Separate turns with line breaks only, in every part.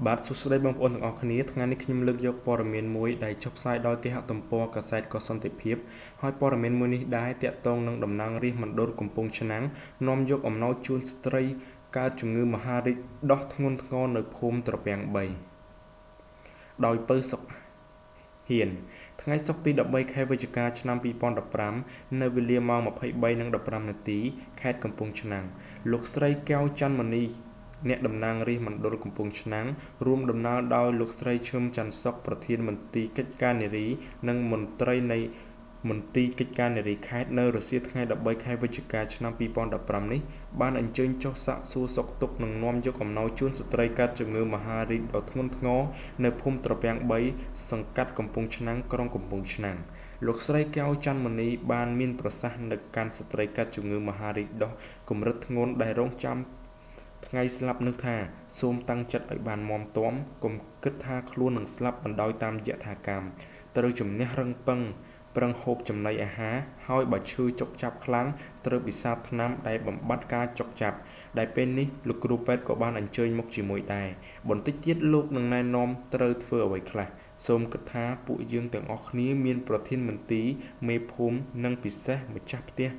បាទសួស្តីបងប្អូនទាំងអស់គ្នាថ្ងៃនេះខ្ញុំលើកយកព័ត៌មានមួយដែលចុះផ្សាយដោយគេហទំព័រកាសែតកសន្តិភាពហើយព័ត៌មានមួយនេះដែរតាក់ទងនឹងតំណាងរាស្ត្រមណ្ឌលកំពង់ឆ្នាំងនាំយកអំណោយជូនស្ត្រីកើតជំងឺមហារីកដោះធ្ងន់ធ្ងរនៅភូមិត្រពាំង3ដោយពៅសុកហ៊ានថ្ងៃសុក្រទី13ខែវិច្ឆិកាឆ្នាំ2015នៅវេលាម៉ោង 23:15 នាទីខេត្តកំពង់ឆ្នាំងលោកស្រីកែវច័ន្ទមនីអ្នកតំណាងរាស្ត្រមណ្ឌលកំពង់ឆ្នាំងរួមដំណើរដោយលោកស្រីឈឹមច័ន្ទសុខប្រធានមន្ទីរកិច្ចការនារីនិងមន្ត្រីនៃមន្ទីរកិច្ចការនារីខេត្តនៅរសៀលថ្ងៃ13ខែវិច្ឆិកាឆ្នាំ2015នេះបានអញ្ជើញចុះសាកសួរសុខទុក្ខនិងនាំយកអំណោយជូនស្ត្រីកើតជំងឺមហារីកដ៏ធ្ងន់ធ្ងរនៅភូមិត្រពាំង3សង្កាត់កំពង់ឆ្នាំងក្រុងកំពង់ឆ្នាំងលោកស្រីកែវច័ន្ទមនីបានមានប្រសាសន៍នៅកាន់ស្ត្រីកើតជំងឺមហារីកដោះកម្រិតធ្ងន់ដែលរងចាំថ្ងៃស្លាប់នោះថាសូមតាំងចិត្តឲ្យបានមាំទាំកុំគិតថាខ្លួននឹងស្លាប់បណ្ដោយតាមយថាកម្មត្រូវជំនះរឹងប៉ឹងប្រឹងហូបចំណីអាហារហើយបើឈឺចុកចាប់ខ្លាំងត្រូវពិសាថ្នាំដែលបំបត្តិការចុកចាប់ដែលពេលនេះលោកគ្រូពេទ្យក៏បានអញ្ជើញមកជាមួយដែរបន្តិចទៀតលោកនឹងណែនាំត្រូវធ្វើអ្វីខ្លះសូមគិតថាពួកយើងទាំងអស់គ្នាមានប្រធានមន្ទីរមេភូមិនិងពិសេសម្ចាស់ផ្ទះ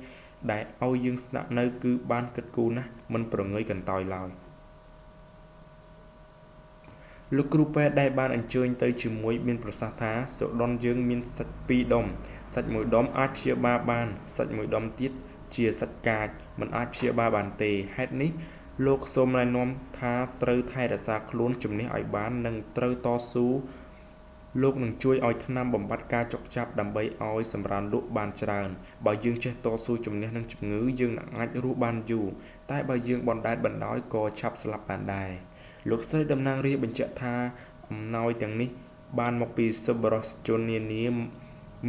ដែលឲ្យយើងស្នាក់នៅគឺបានគិតគូរណាស់មិនប្រងើយកន្តើយឡើយលោកគ្រូពេទ្យដែលបានអញ្ជើញទៅជាមួយមានប្រសាសន៍ថាសុដុនយើងមានសាច់2ដុំសាច់មួយដុំអាចព្យាបាលបានសាច់មួយដុំទៀតជាសាច់កាចមិនអាចព្យាបាលបានទេហេតុនេះលោកសូមណែនាំថាត្រូវថែរក្សាខ្លួនជំនះឲ្យបាននិងត្រូវតស៊ូលោកនឹងជួយឲ្យថ្នាំបំបត្តិការចុកចាប់ដើម្បីឲ្យសម្រានលក់បានច្រើនបើយើងចេះតស៊ូជំនះនឹងជំងឺយើងនឹងអាចរស់បានយូរតែបើយើងបណ្តែតបណ្តោយក៏ឆាប់ស្លាប់បានដែរលោកស្រីតំណាងរាស្ត្របញ្ជាក់ថាអំណោយទាំងនេះបានមកពីសប្បុរសជននានា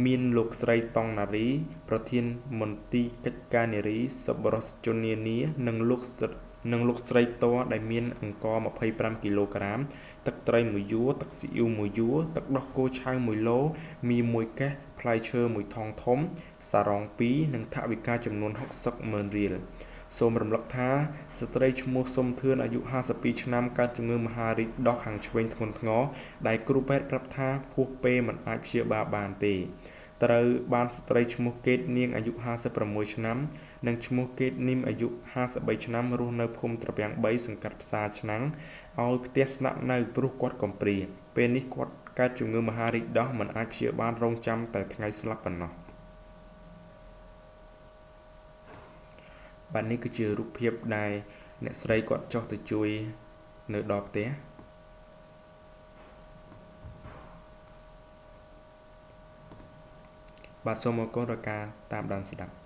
មានលោកស្រីតង់ណារីប្រធានមន្ទីរកិច្ចការនារីសប្បុរសជននានានិងលោកស្រីផ្ទាល់ដែលមានអង្ករ25គីឡូក្រាមទឹកត្រី1យួរទឹកស៊ីអ៊ីវ1យួរទឹកដោះគោឆៅ1ឡូមី1កេសផ្លែឈើ1ថង់ធំសារ៉ង់2និងថវិកាចំនួន60,000រៀលសូមរំលឹកថាស្ត្រីឈ្មោះសុំធឿនអាយុ52ឆ្នាំកើតជំងឺមហារីកដោះខាងឆ្វេងធ្ងន់ធ្ងរដែលគ្រូពេទ្យប្រាប់ថាហួសពេលមិនអាចព្យាបាលបានទេត្រូវបានស្ត្រីឈ្មោះកេតនាងអាយុ56ឆ្នាំនិងឈ្មោះកេតនីមអាយុ53ឆ្នាំរស់នៅភូមិត្រពាំង3សង្កាត់ផ្សារឆ្នាំងឲ្យផ្ទះស្នាក់នៅព្រោះគាត់កំព្រាពេលនេះគាត់កើតជំងឺមហារីកដោះមិនអាចព្យាបាលរងចាំតែថ្ងៃស្លាប់ប៉ុណ្ណោះបាទនេះគឺជារូបភាពដែលអ្នកស្រីគាត់ចុះទៅជួយនៅដល់ផ្ទះបាទសូមអរគុណដល់ការតាមដានស្ដាប់